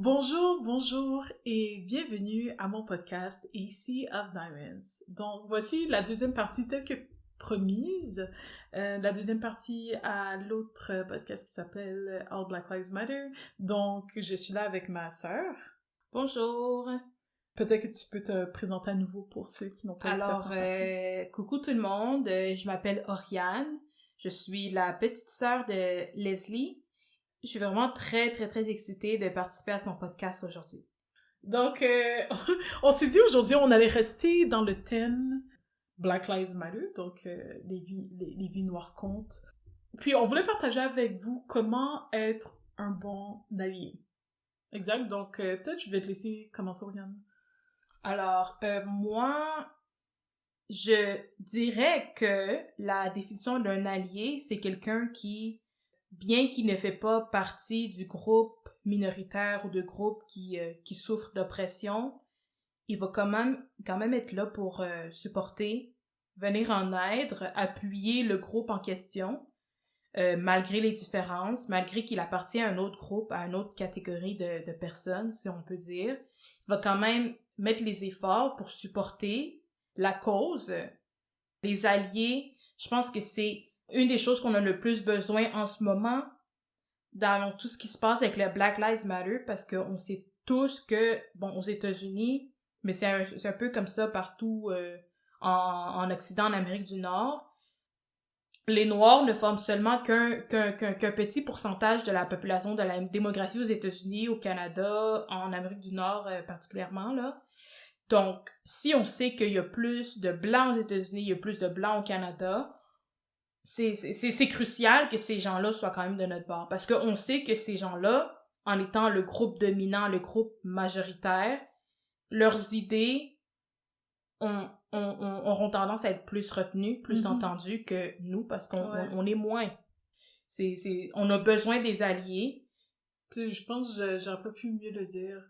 Bonjour, bonjour et bienvenue à mon podcast AC of Diamonds. Donc voici la deuxième partie telle que promise, la deuxième partie à l'autre podcast qui s'appelle All Black Lives Matter. Donc je suis là avec ma sœur. Bonjour. Peut-être que tu peux te présenter à nouveau pour ceux qui n'ont pas écouté la première partie. Coucou tout le monde. Je m'appelle Oriane. Je suis la petite sœur de Leslie. Je suis vraiment très excitée de participer à son podcast aujourd'hui. Donc on s'est dit aujourd'hui on allait rester dans le thème Black Lives Matter, donc les vies noires comptent. Puis on voulait partager avec vous comment être un bon allié. Exact, donc peut-être je vais te laisser commencer, Oriane. Alors, moi, je dirais que la définition d'un allié, c'est quelqu'un qui, bien qu'il ne fait pas partie du groupe minoritaire ou de groupe qui souffre d'oppression, il va quand même être là pour supporter, venir en aide, appuyer le groupe en question, malgré les différences, malgré qu'il appartient à un autre groupe, à une autre catégorie de personnes, si on peut dire. Il va quand même mettre les efforts pour supporter la cause. Les alliés, je pense que c'est une des choses qu'on a le plus besoin en ce moment dans tout ce qui se passe avec le Black Lives Matter, parce qu'on sait tous que, bon, aux États-Unis, mais c'est un peu comme ça partout en Occident, en Amérique du Nord, les Noirs ne forment seulement qu'un petit pourcentage de la population, de la démographie aux États-Unis, au Canada, en Amérique du Nord particulièrement, là. Donc, si on sait qu'il y a plus de Blancs aux États-Unis, il y a plus de Blancs au Canada, c'est crucial que ces gens-là soient quand même de notre bord. Parce qu'on sait que ces gens-là, en étant le groupe dominant, le groupe majoritaire, leurs idées auront tendance à être plus retenues, plus entendues que nous, parce qu'on est moins. On a besoin des alliés. Puis je pense que j'aurais pas pu mieux le dire.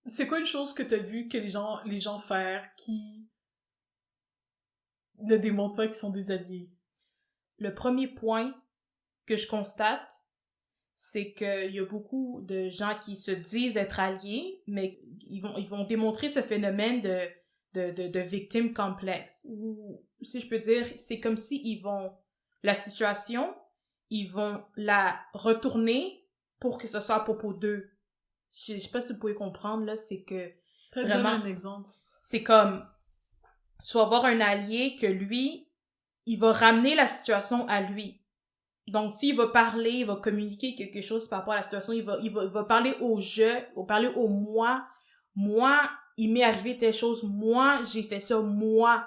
C'est quoi une chose que t'as vu que les gens faire qui ne démontrent pas qu'ils sont des alliés? Le premier point que je constate, c'est qu'il y a beaucoup de gens qui se disent être alliés, mais ils vont démontrer ce phénomène de victime complexe. Ou, si je peux dire, c'est comme si la situation, ils vont la retourner pour que ce soit à propos d'eux. Je sais pas si vous pouvez comprendre, là, c'est que Vraiment, donne un exemple. C'est comme, tu vas avoir un allié que lui, il va ramener la situation à lui. Donc, s'il va parler, il va communiquer quelque chose par rapport à la situation, il va parler au je, il va parler au moi. Moi, il m'est arrivé telle chose. Moi, j'ai fait ça. Moi.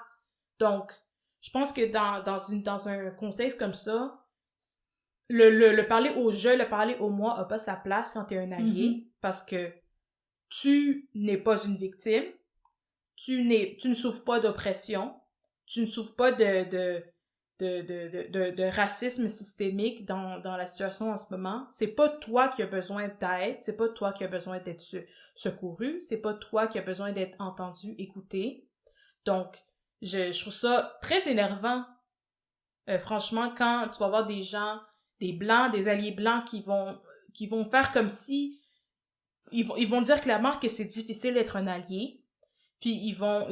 Donc, je pense que dans un contexte comme ça, le parler au je, le parler au moi a pas sa place quand t'es un allié, parce que tu n'es pas une victime, tu ne souffres pas d'oppression, tu ne souffres pas de racisme systémique dans la situation en ce moment. C'est pas toi qui as besoin d'aide, c'est pas toi qui as besoin d'être secouru, c'est pas toi qui as besoin d'être entendu, écouté. Donc, je trouve ça très énervant, franchement, quand tu vas voir des gens, des blancs, des alliés blancs qui vont faire comme si ils vont dire clairement que c'est difficile d'être un allié. Puis ils vont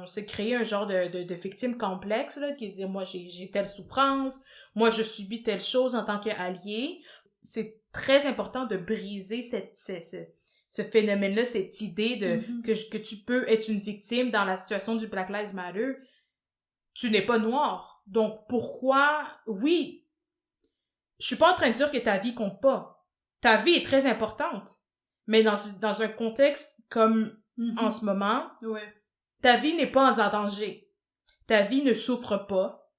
se créer un genre de victime complexe, là, qui dit, moi, j'ai telle souffrance, moi, je subis telle chose en tant qu'allié. C'est très important de briser ce phénomène-là, cette idée que tu peux être une victime dans la situation du Black Lives Matter. Tu n'es pas noir. Donc, pourquoi, oui, je suis pas en train de dire que ta vie compte pas. Ta vie est très importante. Mais dans un contexte comme en ce moment, ta vie n'est pas en danger. Ta vie ne souffre pas.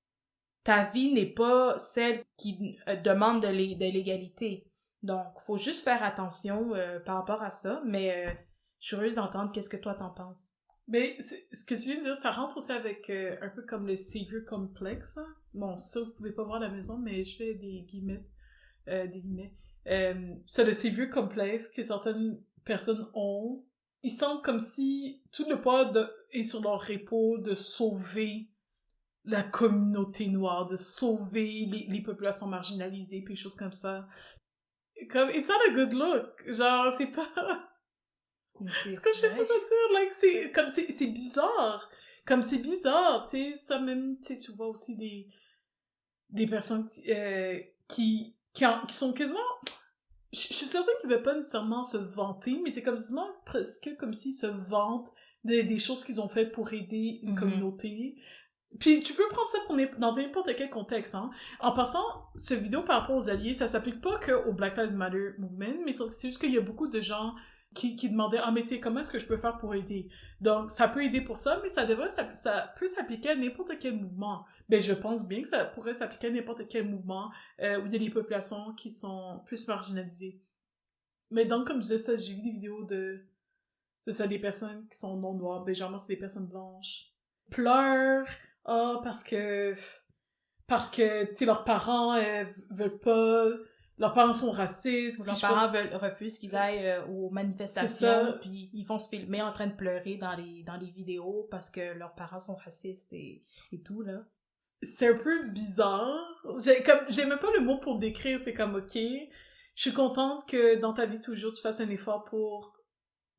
Ta vie n'est pas celle qui demande de l'égalité. Donc, faut juste faire attention par rapport à ça. Mais je suis heureuse d'entendre qu'est-ce que toi t'en penses. Mais ce que tu viens de dire, ça rentre aussi avec un peu comme le savior complexe. Hein? Bon, ça, vous pouvez pas voir à la maison, mais je fais des guillemets. C'est le savior complexe que certaines personnes ont. Ils sentent comme si tout le poids est sur leur épaule de sauver la communauté noire, de sauver les populations marginalisées, puis des choses comme ça. Comme, it's not a good look. Genre, c'est pas... C'est que je sais pas quoi dire, like, c'est... Comme, c'est bizarre. Comme, c'est bizarre, tu sais, ça même, tu sais, tu vois aussi des personnes qui sont quasiment... Je suis certaine qu'ils ne veulent pas nécessairement se vanter, mais c'est quasiment presque comme s'ils se vantent des choses qu'ils ont faites pour aider une communauté. Puis tu peux prendre ça dans n'importe quel contexte, hein. En passant, ce vidéo par rapport aux alliés, ça s'applique pas que au Black Lives Matter Movement, mais c'est juste qu'il y a beaucoup de gens qui demandaient « Ah, mais tu sais, comment est-ce que je peux faire pour aider? » Donc, ça peut aider pour ça, mais ça peut s'appliquer à n'importe quel mouvement. Ben, je pense bien que ça pourrait s'appliquer à n'importe quel mouvement où il y a des populations qui sont plus marginalisées. Mais donc, comme je disais ça, j'ai vu des vidéos de... C'est ça, des personnes qui sont non-noires, ben, généralement, c'est des personnes blanches. Pleurent, parce que, tu sais, leurs parents veulent pas, leurs parents sont racistes. Leurs parents refusent qu'ils aillent aux manifestations, puis ils vont se filmer en train de pleurer dans les vidéos parce que leurs parents sont racistes et tout, là. C'est un peu bizarre. J'ai même pas le mot pour décrire, c'est comme, ok, je suis contente que dans ta vie toujours tu fasses un effort pour,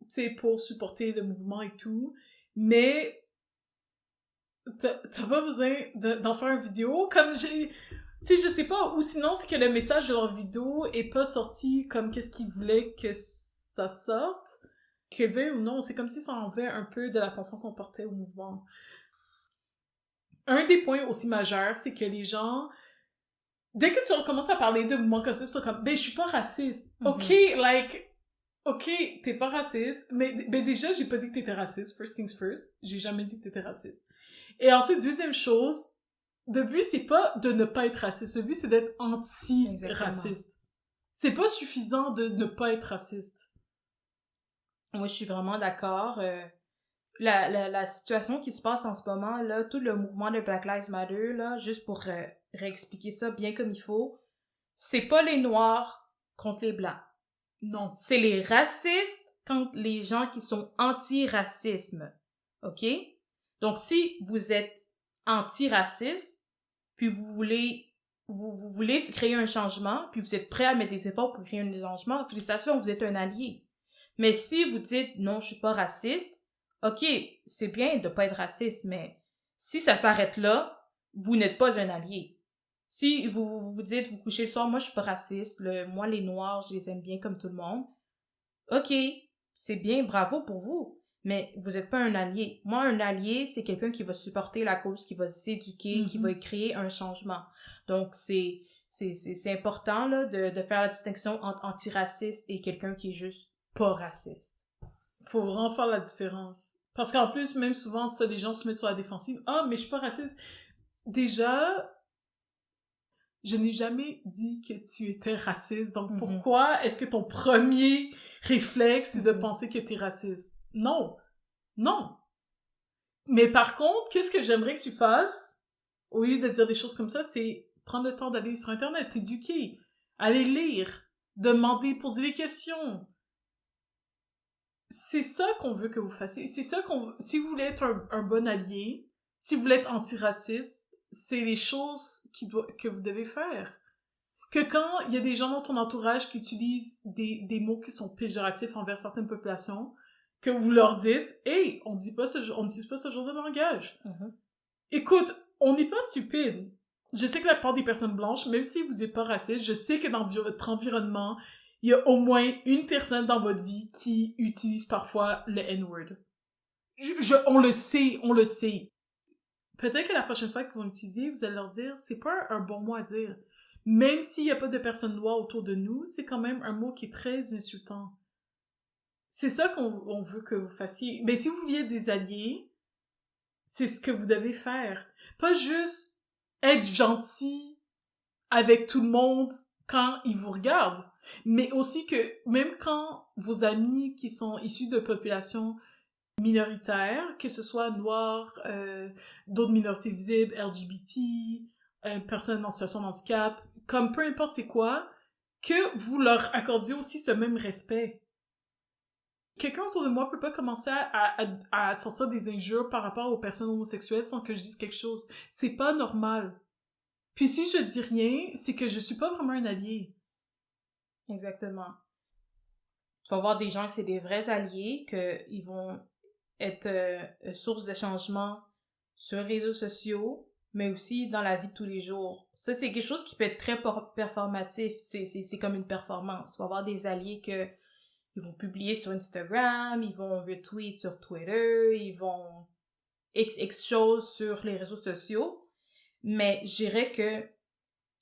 tu sais, pour supporter le mouvement et tout, mais t'as pas besoin d'en faire une vidéo, comme tu sais, je sais pas, ou sinon c'est que le message de leur vidéo est pas sorti comme qu'est-ce qu'ils voulaient que ça sorte, qu'ils veulent ou non, c'est comme si ça enlevait un peu de l'attention qu'on portait au mouvement. Un des points aussi majeurs, c'est que les gens, dès que tu recommences à parler de mouvements comme ça, ils sont comme, ben je suis pas raciste. Ok, t'es pas raciste, mais ben déjà j'ai pas dit que t'étais raciste, first things first, j'ai jamais dit que t'étais raciste. Et ensuite, deuxième chose, le but, c'est pas de ne pas être raciste. Le but, c'est d'être anti-raciste. C'est pas suffisant de ne pas être raciste. Moi, je suis vraiment d'accord. La situation qui se passe en ce moment, là, tout le mouvement de Black Lives Matter, là, juste pour réexpliquer ça bien comme il faut, c'est pas les Noirs contre les Blancs. Non. C'est les racistes contre les gens qui sont anti-racisme. OK? Donc, si vous êtes anti-raciste, puis vous voulez créer un changement, puis vous êtes prêt à mettre des efforts pour créer un changement, félicitations, vous êtes un allié. Mais si vous dites, non, je suis pas raciste, ok, c'est bien de pas être raciste, mais si ça s'arrête là, vous n'êtes pas un allié. Si vous dites, vous couchez le soir, moi je suis pas raciste, moi les Noirs, je les aime bien comme tout le monde, ok, c'est bien, bravo pour vous. Mais vous n'êtes pas un allié. Moi, un allié, c'est quelqu'un qui va supporter la cause, qui va s'éduquer, qui va créer un changement. Donc, c'est important là, de faire la distinction entre antiraciste et quelqu'un qui est juste pas raciste. Faut vraiment faire la différence. Parce qu'en plus, même souvent, ça, les gens se mettent sur la défensive. « Ah, mais je suis pas raciste. » Déjà, je n'ai jamais dit que tu étais raciste. Donc, pourquoi est-ce que ton premier réflexe, c'est de penser que t'es raciste? Non. Non. Mais par contre, qu'est-ce que j'aimerais que tu fasses, au lieu de dire des choses comme ça, c'est prendre le temps d'aller sur Internet, t'éduquer, aller lire, demander, poser des questions. C'est ça qu'on veut que vous fassiez. C'est ça si vous voulez être un bon allié, si vous voulez être antiraciste, c'est les choses que vous devez faire. Que quand il y a des gens dans ton entourage qui utilisent des mots qui sont péjoratifs envers certaines populations, que vous leur dites, hey, on n'utilise pas ce genre de langage. Écoute, on n'est pas stupide. Je sais que la plupart des personnes blanches, même si vous n'êtes pas raciste, je sais que dans votre environnement, il y a au moins une personne dans votre vie qui utilise parfois le N-word. On le sait. Peut-être que la prochaine fois qu'ils vont l'utiliser, vous allez leur dire, c'est pas un bon mot à dire. Même s'il n'y a pas de personnes noires autour de nous, c'est quand même un mot qui est très insultant. C'est ça qu'on veut que vous fassiez. Mais si vous vouliez des alliés, c'est ce que vous devez faire. Pas juste être gentil avec tout le monde quand ils vous regardent, mais aussi que même quand vos amis qui sont issus de populations minoritaires, que ce soit noirs, d'autres minorités visibles, LGBT, personnes en situation de handicap, comme peu importe c'est quoi, que vous leur accordiez aussi ce même respect. Quelqu'un autour de moi peut pas commencer à sortir des injures par rapport aux personnes homosexuelles sans que je dise quelque chose. C'est pas normal. Puis si je dis rien, c'est que je suis pas vraiment un allié. Exactement. Tu vas voir des gens que c'est des vrais alliés, qu'ils vont être source de changement sur les réseaux sociaux, mais aussi dans la vie de tous les jours. Ça, c'est quelque chose qui peut être très performatif. C'est comme une performance. Tu vas avoir des alliés que ils vont publier sur Instagram, ils vont retweet sur Twitter, ils vont X choses sur les réseaux sociaux. Mais je dirais que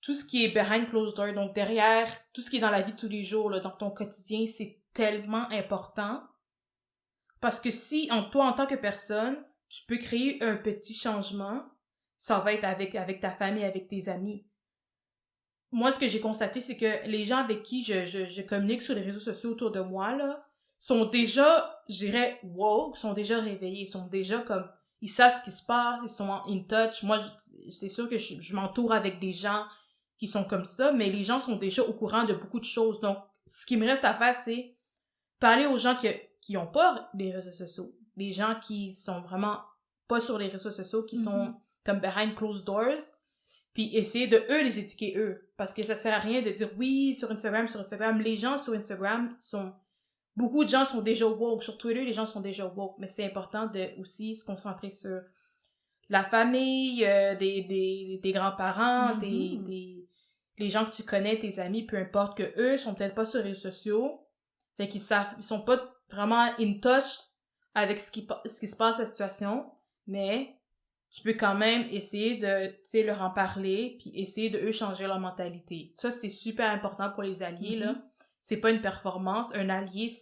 tout ce qui est behind closed door, donc derrière, tout ce qui est dans la vie de tous les jours, là, dans ton quotidien, c'est tellement important. Parce que si, toi, en tant que personne, tu peux créer un petit changement, ça va être avec ta famille, avec tes amis. Moi, ce que j'ai constaté, c'est que les gens avec qui je communique sur les réseaux sociaux autour de moi, là, sont déjà, je dirais, woke, sont déjà réveillés, ils sont déjà comme, ils savent ce qui se passe, ils sont in touch. Moi, c'est sûr que je m'entoure avec des gens qui sont comme ça, mais les gens sont déjà au courant de beaucoup de choses. Donc, ce qui me reste à faire, c'est parler aux gens qui ont pas les réseaux sociaux. Les gens qui sont vraiment pas sur les réseaux sociaux, qui sont comme behind closed doors, puis essayer de eux les éduquer eux. Parce que ça sert à rien de dire oui, sur Instagram. Les gens sur Instagram beaucoup de gens sont déjà woke. Sur Twitter, les gens sont déjà woke. Mais c'est important de aussi se concentrer sur la famille, des grands-parents, les gens que tu connais, tes amis, peu importe, que eux sont peut-être pas sur les réseaux sociaux. Fait qu'ils sont pas vraiment in touch avec ce qui se passe la situation, mais tu peux quand même essayer de, tu sais, leur en parler, puis essayer de eux changer leur mentalité. Ça, c'est super important pour les alliés, là. C'est pas une performance. Un allié,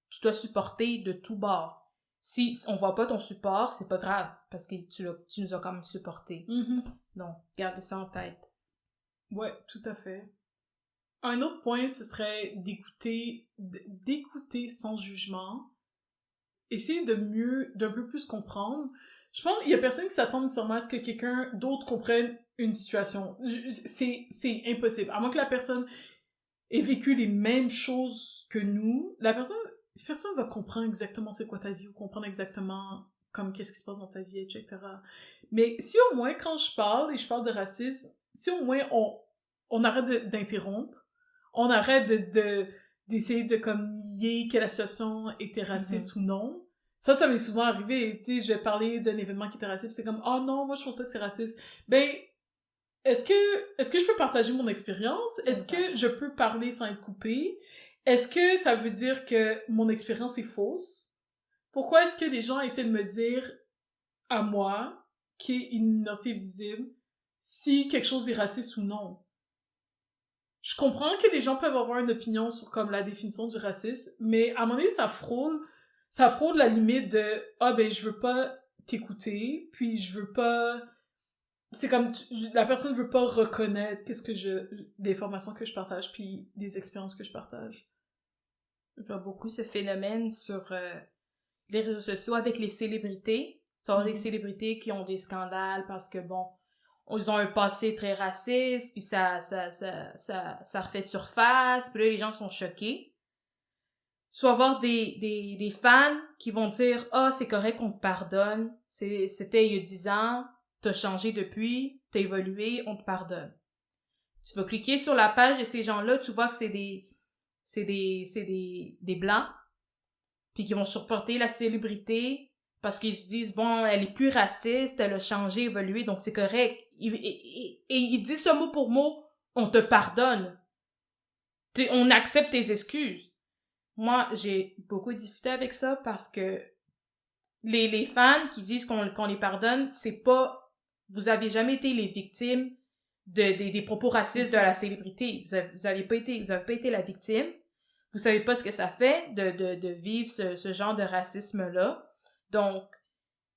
tu dois supporter de tout bord. Si on voit pas ton support, c'est pas grave, parce que tu nous as quand même supporté. Donc, garde ça en tête. Ouais, tout à fait. Un autre point, ce serait d'écouter sans jugement. Essayer d'un peu plus comprendre. Je pense qu'il y a personne qui s'attend nécessairement à ce que quelqu'un d'autre comprenne une situation. C'est impossible. À moins que la personne ait vécu les mêmes choses que nous, personne va comprendre exactement c'est quoi ta vie ou comprendre exactement comme qu'est-ce qui se passe dans ta vie, etc. Mais si au moins, quand je parle et je parle de racisme, si au moins on arrête d'interrompre, on arrête d'essayer de comme nier que la situation était raciste ou non. Ça m'est souvent arrivé. Tu sais, je vais parler d'un événement qui était raciste, c'est comme, oh non, moi je pense que c'est raciste. Ben, est-ce que je peux partager mon expérience? Est-ce que je peux parler sans être coupée? Est-ce que ça veut dire que mon expérience est fausse? Pourquoi est-ce que les gens essaient de me dire à moi, qui est une minorité visible, si quelque chose est raciste ou non? Je comprends que les gens peuvent avoir une opinion sur comme la définition du racisme, mais à un moment donné, ça frôle la limite de ah ben je veux pas t'écouter, puis je veux pas, c'est comme la personne veut pas reconnaître les informations que je partage puis les expériences que je partage. Je vois beaucoup ce phénomène sur les réseaux sociaux avec les célébrités. Tu vas avoir des célébrités qui ont des scandales parce que bon, ils ont un passé très raciste, puis ça refait surface, puis là, les gens sont choqués. Tu vas avoir des fans qui vont dire « Ah, c'est correct qu'on te pardonne, c'était il y a 10 ans, t'as changé depuis, t'as évolué, on te pardonne. » Tu vas cliquer sur la page de ces gens-là, tu vois que c'est des blancs, puis qui vont supporter la célébrité, parce qu'ils se disent, bon, elle est plus raciste, elle a changé, évolué, donc c'est correct. Et il dit ce mot pour mot, on te pardonne. On accepte tes excuses. Moi, j'ai beaucoup discuté avec ça parce que les fans qui disent qu'on les pardonne, c'est pas, vous avez jamais été les victimes des propos racistes de la célébrité. Vous avez pas été la victime. Vous savez pas ce que ça fait de vivre ce genre de racisme-là. Donc,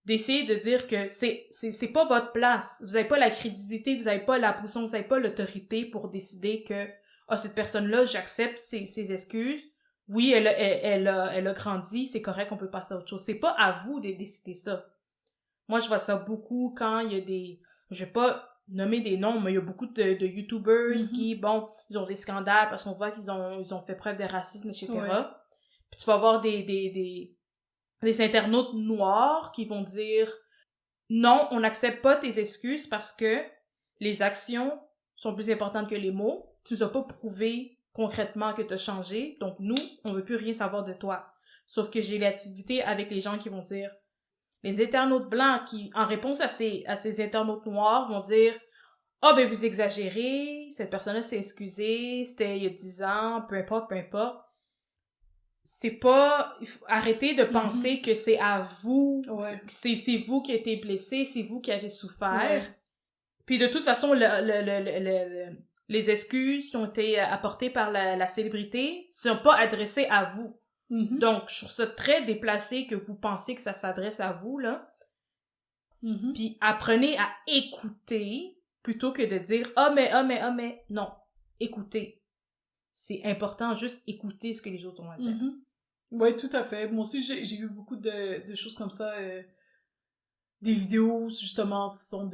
d'essayer de dire que c'est pas votre place. Vous avez pas la crédibilité, vous avez pas la position, vous avez pas l'autorité pour décider que, cette personne-là, j'accepte ses excuses. Oui, elle a grandi, c'est correct, on peut passer à autre chose. C'est pas à vous de décider ça. Moi, je vois ça beaucoup quand il y a je vais pas nommer des noms, mais il y a beaucoup de YouTubers qui, bon, ils ont des scandales parce qu'on voit qu'ils ont fait preuve de racisme, etc. Ouais. Puis tu vas avoir des internautes noirs qui vont dire non, on n'accepte pas tes excuses parce que les actions sont plus importantes que les mots. Tu nous as pas prouvé concrètement que t'as changé, donc nous, on veut plus rien savoir de toi. Sauf que j'ai l'activité avec les gens qui vont dire, les internautes blancs qui, en réponse à ces internautes noirs, vont dire, ah, ben, vous exagérez, cette personne-là s'est excusée, c'était il y a 10 ans, peu importe. C'est pas, arrêtez de penser que c'est à vous, c'est vous qui avez été blessé, c'est vous qui avez souffert. Ouais. Puis de toute façon, les excuses qui ont été apportées par la célébrité sont pas adressées à vous. Donc, je trouve ça très déplacé que vous pensiez que ça s'adresse à vous, là. Puis apprenez à écouter plutôt que de dire « Ah, mais... » Non, écoutez. C'est important, juste écouter ce que les autres ont à dire. Oui, tout à fait. Moi aussi, j'ai vu beaucoup de choses comme ça. Des vidéos, justement, ce sont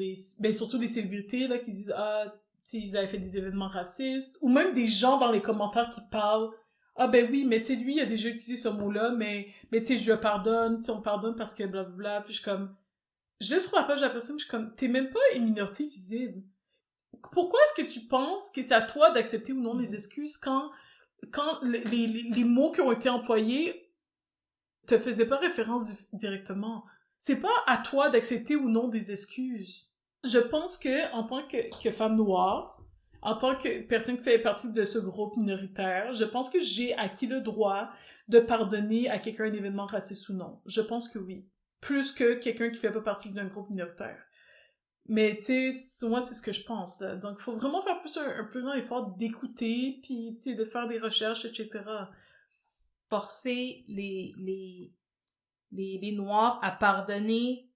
surtout des célébrités, là, qui disent « Ah, tu sais, ils avaient fait des événements racistes. » Ou même des gens dans les commentaires qui parlent « Ah, ben oui, mais tu sais, lui, il a déjà utilisé ce mot-là, mais tu sais, je le pardonne, tu sais, on pardonne parce que blablabla. » Puis je suis comme... Je vais sur la page de la personne, je suis comme, t'es même pas une minorité visible. Pourquoi est-ce que tu penses que c'est à toi d'accepter ou non les excuses quand les mots qui ont été employés te faisaient pas référence directement? C'est pas à toi d'accepter ou non des excuses. Je pense que, en tant que femme noire, en tant que personne qui fait partie de ce groupe minoritaire, je pense que j'ai acquis le droit de pardonner à quelqu'un un événement raciste ou non. Je pense que oui. Plus que quelqu'un qui fait pas partie d'un groupe minoritaire. Mais, tu sais, moi, c'est ce que je pense, là. Donc, il faut vraiment faire plus un plus grand effort d'écouter, puis, tu sais, de faire des recherches, etc. Forcer les Noirs à pardonner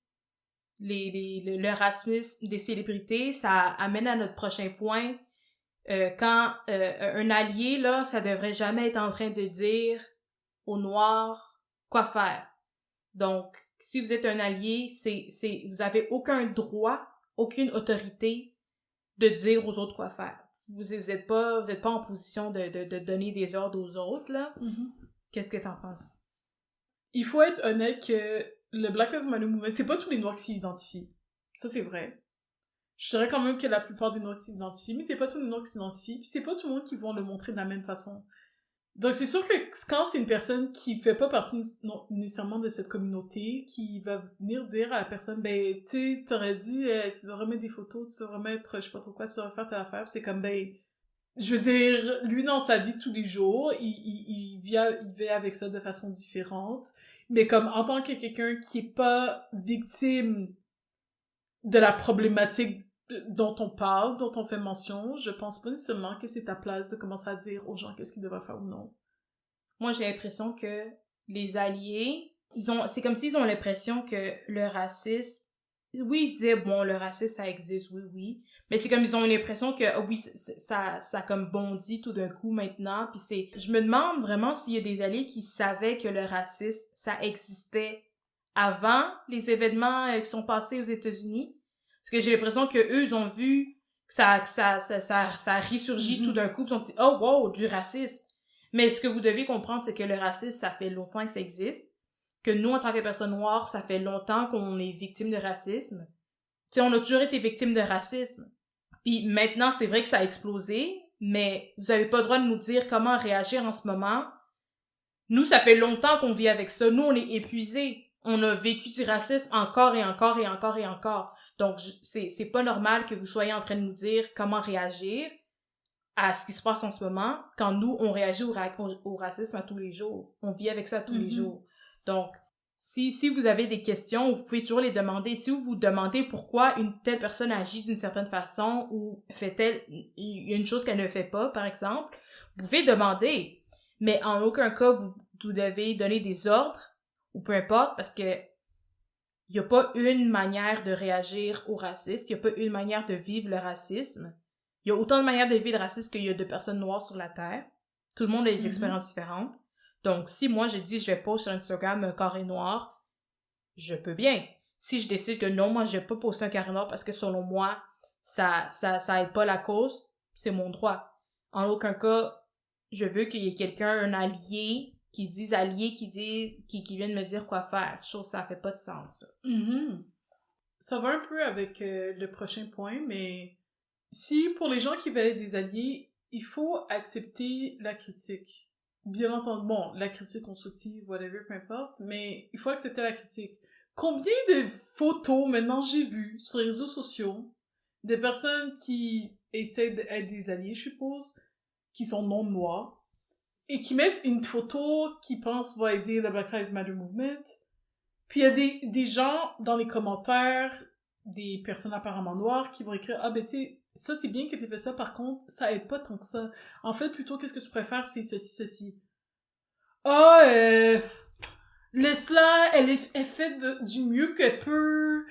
le racisme des célébrités, ça amène à notre prochain point. Quand un allié, là, ça devrait jamais être en train de dire aux Noirs quoi faire. Donc, si vous êtes un allié, vous avez aucun droit, aucune autorité de dire aux autres quoi faire. Vous êtes pas en position de donner des ordres aux autres, là. Qu'est-ce que t'en penses? Il faut être honnête que le Black Lives Matter Movement, c'est pas tous les Noirs qui s'y identifient. Ça, c'est vrai. Je dirais quand même que la plupart des Noirs s'y identifient, mais c'est pas tous les Noirs qui s'identifient, puis c'est pas tout le monde qui vont le montrer de la même façon. Donc, c'est sûr que quand c'est une personne qui fait pas partie nécessairement de cette communauté, qui va venir dire à la personne, ben, tu sais, t'aurais dû, tu devrais mettre des photos, tu devrais mettre, je sais pas trop quoi, tu devrais faire telle affaire, c'est comme, ben, je veux dire, lui, dans sa vie de tous les jours, il vit avec ça de façon différente, mais comme, en tant que quelqu'un qui est pas victime de la problématique dont on parle, dont on fait mention, je pense pas nécessairement que c'est ta place de commencer à dire aux gens qu'est-ce qu'ils devraient faire ou non. Moi, j'ai l'impression que les alliés, c'est comme s'ils ont l'impression que le racisme, oui, ils disaient, bon, le racisme, ça existe, oui, mais c'est comme ils ont l'impression que, oui, ça comme bondit tout d'un coup maintenant, puis je me demande vraiment s'il y a des alliés qui savaient que le racisme, ça existait avant les événements qui sont passés aux États-Unis. Parce que j'ai l'impression que eux, ils ont vu que ça a ressurgi tout d'un coup, puis ils ont dit, oh, wow, du racisme. Mais ce que vous devez comprendre, c'est que le racisme, ça fait longtemps que ça existe. Que nous, en tant que personnes noires, ça fait longtemps qu'on est victime de racisme. Tu sais, on a toujours été victime de racisme. Puis maintenant, c'est vrai que ça a explosé, mais vous avez pas le droit de nous dire comment réagir en ce moment. Nous, ça fait longtemps qu'on vit avec ça. Nous, on est épuisés. On a vécu du racisme encore et encore et encore et encore. Donc, c'est pas normal que vous soyez en train de nous dire comment réagir à ce qui se passe en ce moment, quand nous, on réagit au racisme à tous les jours. On vit avec ça tous les jours. Donc, si vous avez des questions, vous pouvez toujours les demander. Si vous vous demandez pourquoi une telle personne agit d'une certaine façon ou il y a une chose qu'elle ne fait pas, par exemple, vous pouvez demander. Mais en aucun cas, vous devez donner des ordres, ou peu importe, parce que il n'y a pas une manière de réagir au racisme, il n'y a pas une manière de vivre le racisme. Il y a autant de manières de vivre le racisme qu'il y a de personnes noires sur la Terre. Tout le monde a des expériences différentes. Donc, si moi, je dis, je vais poster sur Instagram un carré noir, je peux bien. Si je décide que non, moi, je vais pas poster un carré noir parce que selon moi, ça aide pas la cause, c'est mon droit. En aucun cas, je veux qu'il y ait quelqu'un, un allié, qui viennent me dire quoi faire. Je trouve que ça fait pas de sens, là. Ça va un peu avec le prochain point, mais si pour les gens qui veulent être des alliés, il faut accepter la critique. Bien entendu, bon, la critique constructive, whatever, peu importe, mais il faut accepter la critique. Combien de photos, maintenant, j'ai vues sur les réseaux sociaux, de personnes qui essaient d'être des alliés, je suppose, qui sont non-noirs, et qui mettent une photo qu'ils pensent va aider le Black Lives Matter Movement, puis il y a des gens dans les commentaires, des personnes apparemment noires, qui vont écrire « Ah ben tu sais, ça c'est bien que t'aies fait ça, par contre, ça aide pas tant que ça. En fait, plutôt, qu'est-ce que tu préfères, c'est ceci. Ah, Lesla, elle fait du mieux qu'elle peut,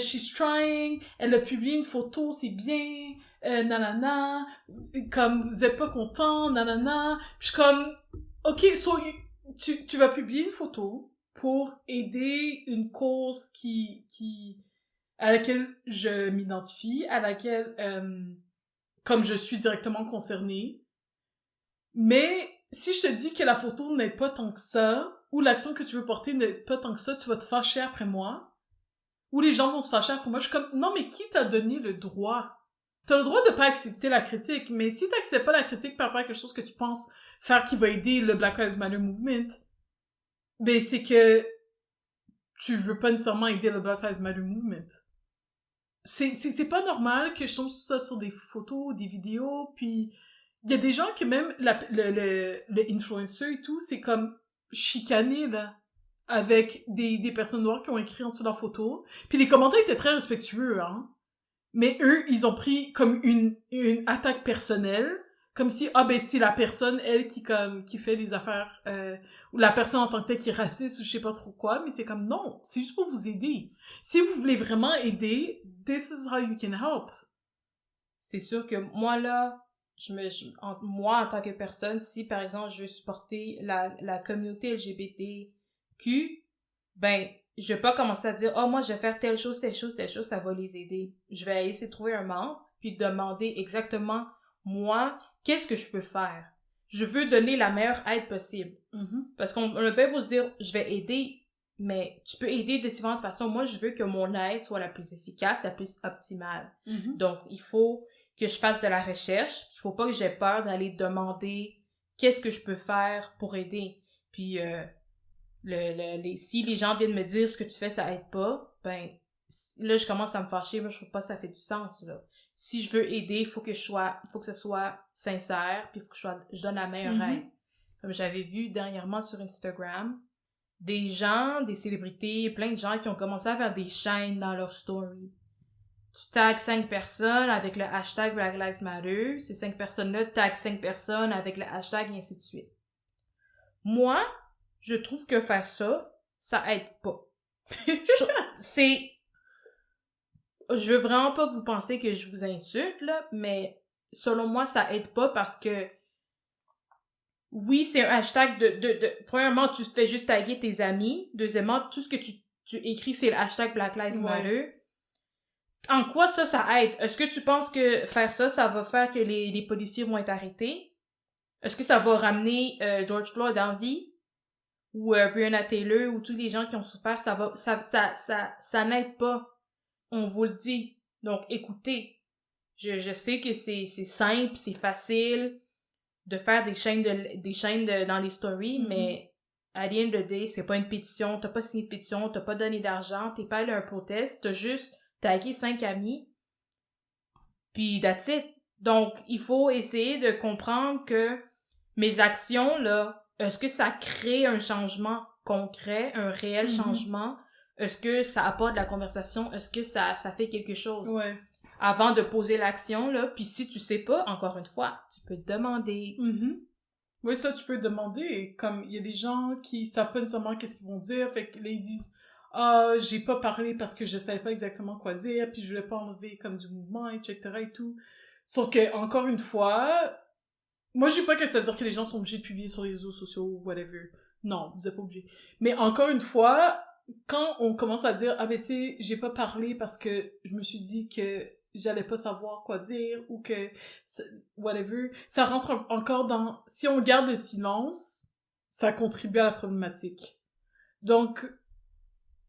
she's trying, elle a publié une photo, c'est bien, nanana, comme vous êtes pas content, nanana. Puis je suis comme, ok, so, tu vas publier une photo pour aider une cause à laquelle je m'identifie, à laquelle, comme je suis directement concernée. Mais si je te dis que la photo n'est pas tant que ça, ou l'action que tu veux porter n'est pas tant que ça, tu vas te fâcher après moi, ou les gens vont se fâcher après moi. Je suis comme, non, mais qui t'a donné le droit? T'as le droit de pas accepter la critique, mais si t'acceptes pas la critique par rapport à quelque chose que tu penses faire qui va aider le Black Lives Matter Movement, ben c'est que tu veux pas nécessairement aider le Black Lives Matter Movement. C'est pas normal que je tombe ça sur des photos, des vidéos, puis il y a des gens que même le influencer et tout, c'est comme chicané, là, avec des personnes noires qui ont écrit en dessous de leur photo. Puis les commentaires étaient très respectueux, hein. Mais eux, ils ont pris comme une attaque personnelle, comme si, ah ben c'est la personne, elle, qui fait les affaires, ou la personne en tant que telle qui est raciste ou je sais pas trop quoi, mais c'est comme, non, c'est juste pour vous aider. Si vous voulez vraiment aider, this is how you can help. C'est sûr que moi, là, moi, en tant que personne, si, par exemple, je veux supporter la communauté LGBTQ, ben, je vais pas commencer à dire, oh, moi, je vais faire telle chose, ça va les aider. Je vais essayer de trouver un membre, puis demander exactement, moi, qu'est-ce que je peux faire? Je veux donner la meilleure aide possible. Parce qu'on a bien beau se dire, je vais aider, mais tu peux aider de différentes façons. Moi, je veux que mon aide soit la plus efficace, la plus optimale. Donc, il faut que je fasse de la recherche. Il faut pas que j'aie peur d'aller demander qu'est-ce que je peux faire pour aider. Puis, si les gens viennent me dire ce que tu fais, ça aide pas, ben, là, je commence à me fâcher. Moi, je trouve pas que ça fait du sens, là. Si je veux aider, il faut que ce soit sincère, puis il faut que je donne la meilleure aide. Comme j'avais vu dernièrement sur Instagram, des gens, des célébrités, plein de gens qui ont commencé à faire des chaînes dans leur story. Tu tags 5 personnes avec le hashtag Black Lives Matter, ces 5 personnes-là taguent 5 personnes avec le hashtag et ainsi de suite. Moi, je trouve que faire ça, ça aide pas. Je veux vraiment pas que vous pensiez que je vous insulte, là, mais selon moi, ça aide pas parce que oui, c'est un hashtag premièrement, tu fais juste taguer tes amis. Deuxièmement, tout ce que tu écris, c'est le hashtag Black Lives Matter. En quoi ça aide? Est-ce que tu penses que faire ça, ça va faire que les policiers vont être arrêtés? Est-ce que ça va ramener George Floyd en vie? Ou Breonna Taylor, ou tous les gens qui ont souffert, ça n'aide pas. On vous le dit. Donc, écoutez. Je sais que c'est simple, c'est facile de faire des chaînes dans les stories, mais à the end of the day, c'est pas une pétition, t'as pas signé de pétition, t'as pas donné d'argent, t'es pas allé à un protest, t'as juste tagué 5 amis, puis that's it. Donc, il faut essayer de comprendre que mes actions, là, est-ce que ça crée un changement concret, un réel changement? Est-ce que ça apporte de la conversation? Est-ce que ça fait quelque chose? Ouais. Avant de poser l'action, là. Puis si tu sais pas, encore une fois, tu peux te demander. Oui, ça, tu peux demander. Comme, il y a des gens qui savent pas nécessairement qu'est-ce qu'ils vont dire, fait que là, ils disent « Ah, j'ai pas parlé parce que je savais pas exactement quoi dire, puis je voulais pas enlever comme du mouvement, etc. et tout. » Sauf que, encore une fois, moi, je dis pas que ça veut dire que les gens sont obligés de publier sur les réseaux sociaux ou whatever. Non, vous êtes pas obligés. Mais encore une fois, quand on commence à dire « Ah, ben, tu sais, j'ai pas parlé parce que je me suis dit que j'allais pas savoir quoi dire ou que whatever, ça rentre encore dans si on garde le silence, ça contribue à la problématique. Donc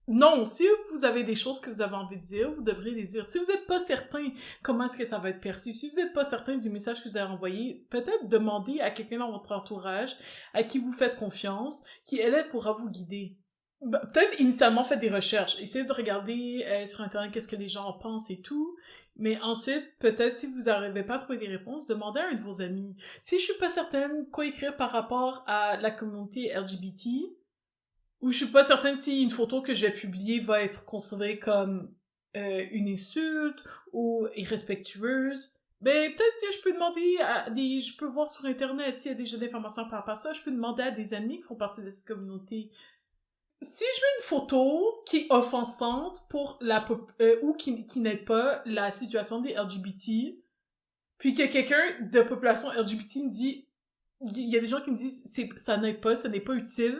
non, si vous avez des choses que vous avez envie de dire, vous devrez les dire. Si vous n'êtes pas certain comment est-ce que ça va être perçu, si vous n'êtes pas certain du message que vous avez envoyé, peut-être demandez à quelqu'un dans votre entourage, à qui vous faites confiance, qui, elle pourra vous guider. Peut-être initialement faites des recherches, essayez de regarder sur Internet qu'est-ce que les gens en pensent et tout, mais ensuite, peut-être si vous n'arrivez pas à trouver des réponses, demandez à un de vos amis. Si je suis pas certaine quoi écrire par rapport à la communauté LGBT, ou je suis pas certaine si une photo que j'ai publiée va être considérée comme une insulte ou irrespectueuse, ben peut-être que je peux demander je peux voir sur Internet s'il y a déjà des informations par rapport à ça, je peux demander à des amis qui font partie de cette communauté. Si je mets une photo qui est offensante pour ou qui n'aide pas la situation des LGBT, puis que quelqu'un de population LGBT me dit, il y a des gens qui me disent ça n'aide pas, ça n'est pas utile,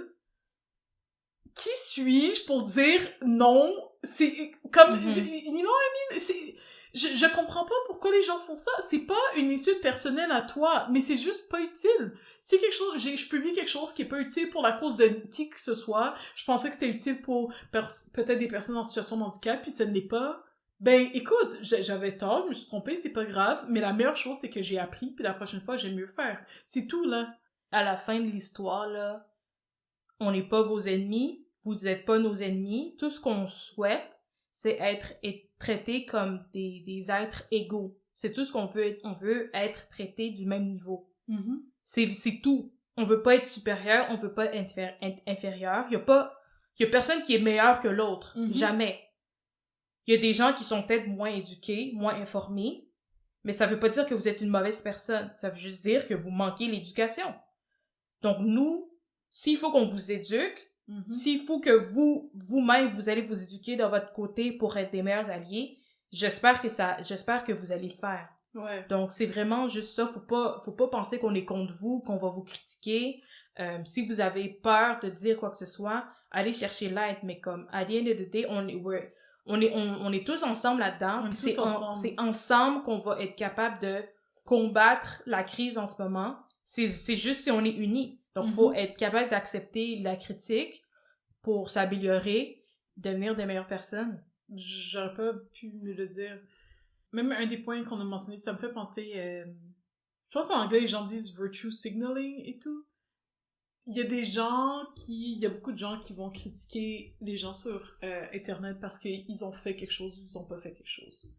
qui suis-je pour dire non? C'est comme, you know what I mean? Je comprends pas pourquoi les gens font ça. C'est pas une insulte personnelle à toi, mais c'est juste pas utile. C'est quelque chose, je publie quelque chose qui est pas utile pour la cause de qui que ce soit. Je pensais que c'était utile pour peut-être des personnes en situation de handicap, puis ça ne l'est pas. Ben, écoute, j'avais tort, je me suis trompée, c'est pas grave, mais la meilleure chose, c'est que j'ai appris, puis la prochaine fois, j'aime mieux faire. C'est tout, là. À la fin de l'histoire, là, on n'est pas vos ennemis, vous n'êtes pas nos ennemis. Tout ce qu'on souhaite, c'est être traités comme des êtres égaux. C'est tout ce qu'on veut être. On veut être traités du même niveau. Mm-hmm. C'est tout. On veut pas être supérieur, on veut pas être inférieur. Il y a personne qui est meilleur que l'autre. Mm-hmm. Jamais. Il y a des gens qui sont peut-être moins éduqués, moins informés, mais ça veut pas dire que vous êtes une mauvaise personne. Ça veut juste dire que vous manquez l'éducation. Donc nous, s'il faut qu'on vous éduque, s'il faut que vous-même, vous allez vous éduquer de votre côté pour être des meilleurs alliés, j'espère que vous allez le faire. Ouais. Donc, c'est vraiment juste ça. Faut pas penser qu'on est contre vous, qu'on va vous critiquer. Si vous avez peur de dire quoi que ce soit, allez chercher l'aide. Mais comme, à the end of the day, on est tous ensemble là-dedans. Puis c'est ensemble qu'on va être capable de combattre la crise en ce moment. C'est juste si on est unis. Donc, faut être capable d'accepter la critique pour s'améliorer, devenir des meilleures personnes. J'aurais pas pu mieux le dire. Même un des points qu'on a mentionné, ça me fait penser... je pense en anglais, les gens disent « virtue signaling » et tout. Il y a beaucoup de gens qui vont critiquer les gens sur Internet parce qu'ils ont fait quelque chose ou ils ont pas fait quelque chose.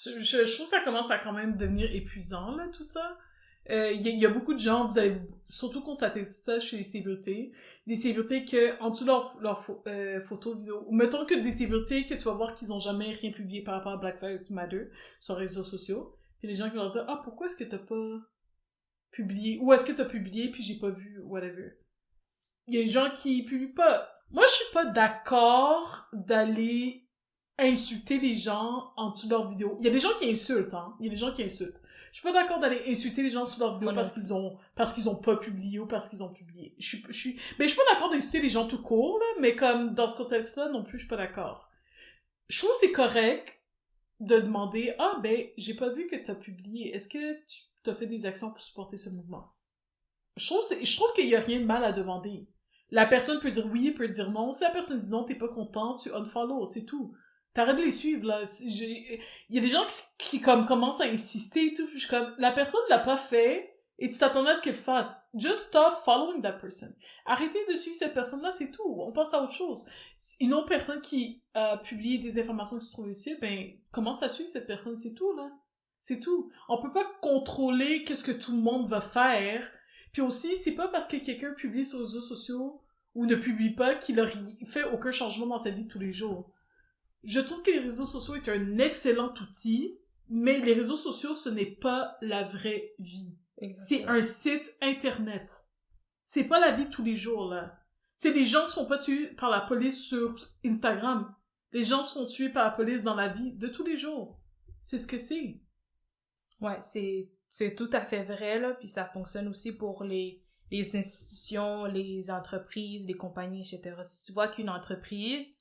Je trouve que ça commence à quand même devenir épuisant, là, tout ça. Il y a beaucoup de gens, vous allez surtout constater ça chez les célébrités, des célébrités que, en dessous de leur photos, vidéos, ou mettons que des célébrités que tu vas voir qu'ils ont jamais rien publié par rapport à Black Lives Matter sur les réseaux sociaux, il y a des gens qui vont dire « Ah, pourquoi est-ce que t'as pas publié? Ou est-ce que t'as publié puis j'ai pas vu? Whatever. » Il y a des gens qui publient pas. Moi, je suis pas d'accord d'aller insulter les gens en dessous de leurs vidéos. Il y a des gens qui insultent, hein. Il y a des gens qui insultent. Je suis pas d'accord d'aller insulter les gens sous leurs vidéos parce qu'ils ont pas publié ou parce qu'ils ont publié. Mais je suis pas d'accord d'insulter les gens tout court, là, mais comme dans ce contexte-là, non plus, je suis pas d'accord. Je trouve que c'est correct de demander, ah, ben, j'ai pas vu que t'as publié. Est-ce que tu t'as fait des actions pour supporter ce mouvement? Je trouve qu'il y a rien de mal à demander. La personne peut dire oui, peut dire non. Si la personne dit non, t'es pas content, tu unfollow, c'est tout. T'arrêtes de les suivre, là. Il y a des gens qui comme, commencent à insister et tout. Puis je suis comme, la personne l'a pas fait et tu t'attendais à ce qu'elle fasse. Just stop following that person. Arrêtez de suivre cette personne-là, c'est tout. On passe à autre chose. Une autre personne qui a publié des informations qui se trouvent utiles, ben, commence à suivre cette personne, c'est tout, là. C'est tout. On peut pas contrôler qu'est-ce que tout le monde va faire. Puis aussi, c'est pas parce que quelqu'un publie sur les réseaux sociaux ou ne publie pas qu'il a fait aucun changement dans sa vie de tous les jours. Je trouve que les réseaux sociaux est un excellent outil, mais les réseaux sociaux, ce n'est pas la vraie vie. Exactement. C'est un site internet. C'est pas la vie de tous les jours, là. C'est les gens ne sont pas tués par la police sur Instagram. Les gens sont tués par la police dans la vie de tous les jours. C'est ce que c'est. Ouais, c'est tout à fait vrai, là, puis ça fonctionne aussi pour les institutions, les entreprises, les compagnies, etc. Si tu vois qu'une entreprise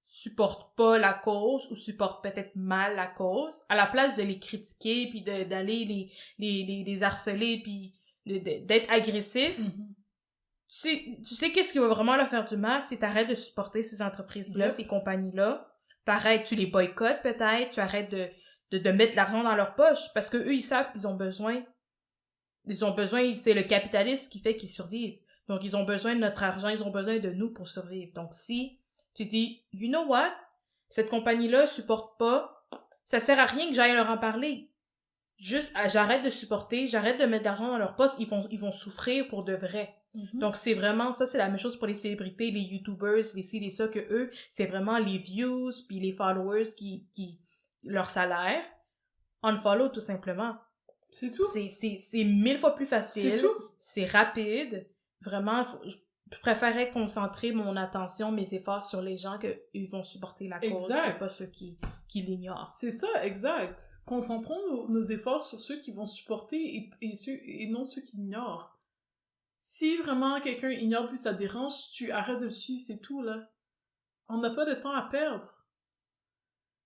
supporte pas la cause ou supporte peut-être mal la cause, à la place de les critiquer puis d'aller les harceler puis d'être agressif, tu sais qu'est-ce qui va vraiment leur faire du mal, c'est t'arrêtes de supporter ces entreprises-là, Yep. ces compagnies-là. T'arrêtes, tu les boycottes peut-être, tu arrêtes de mettre l'argent dans leur poche, parce que eux, ils savent qu'ils ont besoin. Ils ont besoin, c'est le capitalisme qui fait qu'ils survivent. Donc, ils ont besoin de notre argent, ils ont besoin de nous pour survivre. Donc, si tu dis, you know what, cette compagnie-là supporte pas, ça sert à rien que j'aille leur en parler. Juste, j'arrête de supporter, j'arrête de mettre de l'argent dans leur poste, ils vont souffrir pour de vrai. Donc, c'est vraiment, ça, c'est la même chose pour les célébrités, les YouTubers, les ci, les ça, que eux, c'est vraiment les views puis les followers qui leur salaire. Unfollow, tout simplement. C'est tout. C'est 1000 fois plus facile. C'est tout. C'est rapide. Vraiment, je préférais concentrer mon attention, mes efforts sur les gens qu'ils vont supporter la cause, et pas ceux qui l'ignorent. C'est ça, exact. Concentrons nos efforts sur ceux qui vont supporter et non ceux qui ignorent. Si vraiment quelqu'un ignore puis ça dérange, tu arrêtes de le suivre, c'est tout, là. On n'a pas de temps à perdre.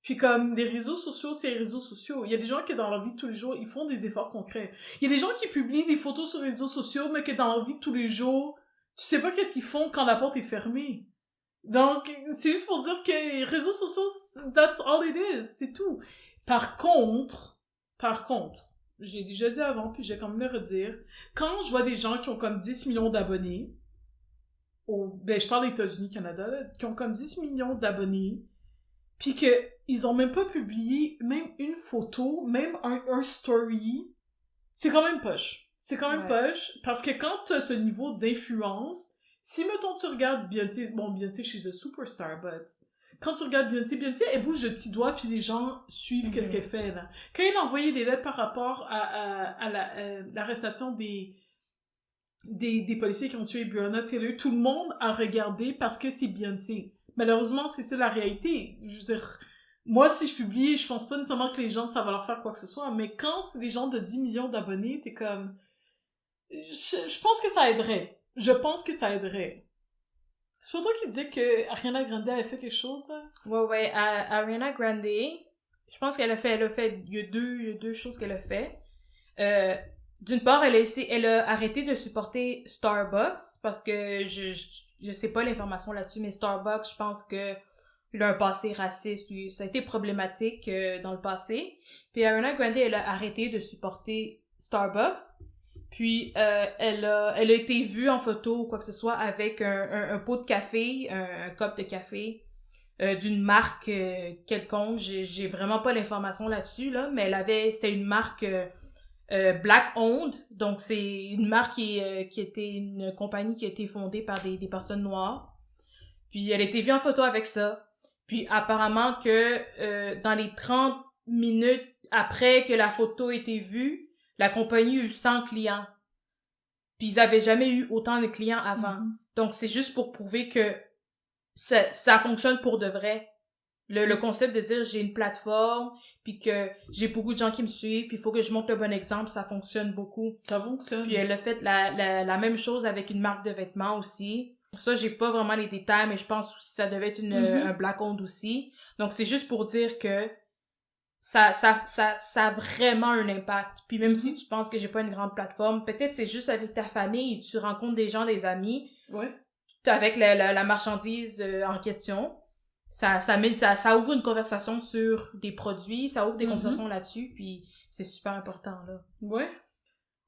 Puis comme les réseaux sociaux, c'est les réseaux sociaux. Il y a des gens qui, dans leur vie de tous les jours, ils font des efforts concrets. Il y a des gens qui publient des photos sur les réseaux sociaux, mais que dans leur vie de tous les jours, tu sais pas qu'est-ce qu'ils font quand la porte est fermée. Donc, c'est juste pour dire que les réseaux sociaux, that's all it is, c'est tout. Par contre, j'ai déjà dit avant, puis je vais quand même le redire, quand je vois des gens qui ont comme 10 millions d'abonnés, ben je parle des États-Unis, Canada, là, qui ont comme 10 millions d'abonnés, puis que ils ont même pas publié même une photo, même un story, c'est quand même poche. C'est quand même poche, parce que quand t'as ce niveau d'influence, si, mettons, tu regardes Beyoncé, bon, Beyoncé, she's a superstar, but quand tu regardes Beyoncé, elle bouge le petit doigt, puis les gens suivent qu'est-ce qu'elle fait, là. Quand elle a envoyé des lettres par rapport à l'arrestation des policiers qui ont tué Breonna Taylor, tout le monde a regardé parce que c'est Beyoncé. Malheureusement, c'est ça la réalité. Je veux dire, moi, si je publie, je pense pas nécessairement que les gens, ça va leur faire quoi que ce soit, mais quand c'est des gens de 10 millions d'abonnés, t'es comme... Je pense que ça aiderait. Je pense que ça aiderait. C'est pas toi qui disais que Ariana Grande avait fait quelque chose, là? Ouais, Ariana Grande, je pense qu'elle a fait, il y a deux choses qu'elle a fait. D'une part, elle a arrêté de supporter Starbucks, parce que je sais pas l'information là-dessus, mais Starbucks, je pense que il a un passé raciste, ça a été problématique dans le passé. Puis Ariana Grande, elle a arrêté de supporter Starbucks. Puis elle a été vue en photo ou quoi que ce soit avec un pot de café, un cup de café d'une marque quelconque. J'ai vraiment pas l'information là-dessus, là, mais c'était une marque Black Owned, donc c'est une marque qui était une compagnie qui a été fondée par des personnes noires. Puis elle a été vue en photo avec ça. Puis apparemment que dans les 30 minutes après que la photo ait été vue, la compagnie a eu 100 clients. Puis ils avaient jamais eu autant de clients avant. Donc c'est juste pour prouver que ça fonctionne pour de vrai. Le concept de dire j'ai une plateforme, puis que j'ai beaucoup de gens qui me suivent, puis il faut que je montre le bon exemple, ça fonctionne beaucoup. Ça fonctionne. Puis elle a fait la même chose avec une marque de vêtements aussi. Ça, j'ai pas vraiment les détails, mais je pense que ça devait être un Black Owned aussi. Donc c'est juste pour dire que ça a vraiment un impact. Puis même si tu penses que j'ai pas une grande plateforme, peut-être c'est juste avec ta famille, tu rencontres des gens, des amis, avec la marchandise en question. Ça ouvre une conversation sur des produits, ça ouvre des conversations là-dessus, puis c'est super important, là. Ouais.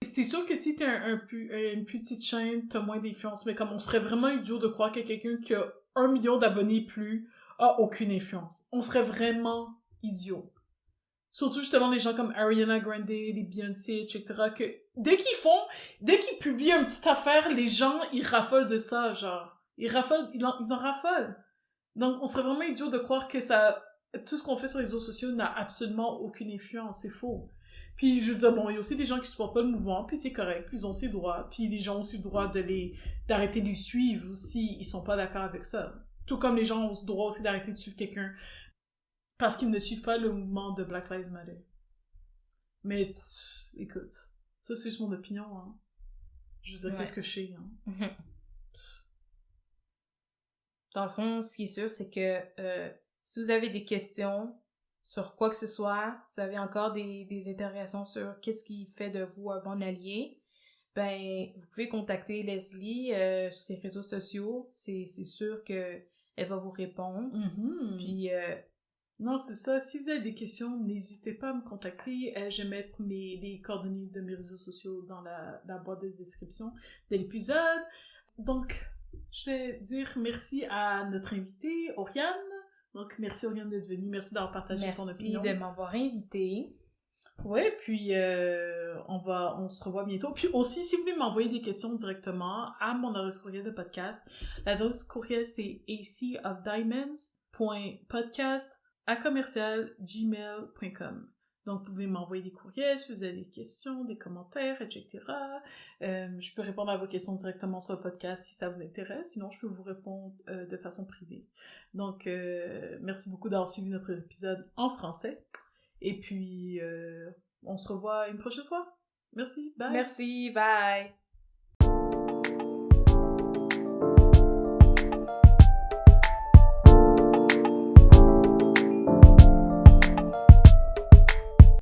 C'est sûr que si t'as une plus petite chaîne, t'as moins d'influence, mais comme on serait vraiment idiot de croire que quelqu'un qui a 1 million d'abonnés plus a aucune influence. On serait vraiment idiot. Surtout justement les gens comme Ariana Grande, les Beyoncé, etc. que dès qu'ils publient une petite affaire, les gens, ils raffolent de ça, genre. Ils en raffolent. Donc, on serait vraiment idiot de croire que tout ce qu'on fait sur les réseaux sociaux n'a absolument aucune influence. C'est faux. Puis, je veux dire, bon, il y a aussi des gens qui supportent pas le mouvement, puis c'est correct, puis ils ont aussi le droit. Puis les gens ont aussi le droit d'arrêter de les suivre si ils sont pas d'accord avec ça. Tout comme les gens ont le droit aussi d'arrêter de suivre quelqu'un parce qu'ils ne suivent pas le mouvement de Black Lives Matter. Mais, écoute, ça c'est juste mon opinion, hein. Je veux dire, qu'est-ce que je sais, hein. Dans le fond, ce qui est sûr, c'est que si vous avez des questions sur quoi que ce soit, si vous avez encore des interrogations sur qu'est-ce qui fait de vous un bon allié, ben, vous pouvez contacter Leslie sur ses réseaux sociaux. C'est sûr que elle va vous répondre. Puis, non, c'est ça. Si vous avez des questions, n'hésitez pas à me contacter. Je vais mettre les coordonnées de mes réseaux sociaux dans la boîte de description de l'épisode. Donc, je vais dire merci à notre invitée, Oriane. Donc, merci Oriane d'être venue. Merci d'avoir partagé ton opinion. Merci de m'avoir invitée. Ouais, puis on se revoit bientôt. Puis aussi, si vous voulez m'envoyer des questions directement à mon adresse courriel de podcast, l'adresse courriel c'est acofdiamonds.podcast@gmail.com. Donc, vous pouvez m'envoyer des courriels si vous avez des questions, des commentaires, etc. Je peux répondre à vos questions directement sur le podcast si ça vous intéresse. Sinon, je peux vous répondre de façon privée. Donc, merci beaucoup d'avoir suivi notre épisode en français. Et puis, on se revoit une prochaine fois. Merci, bye! Merci, bye!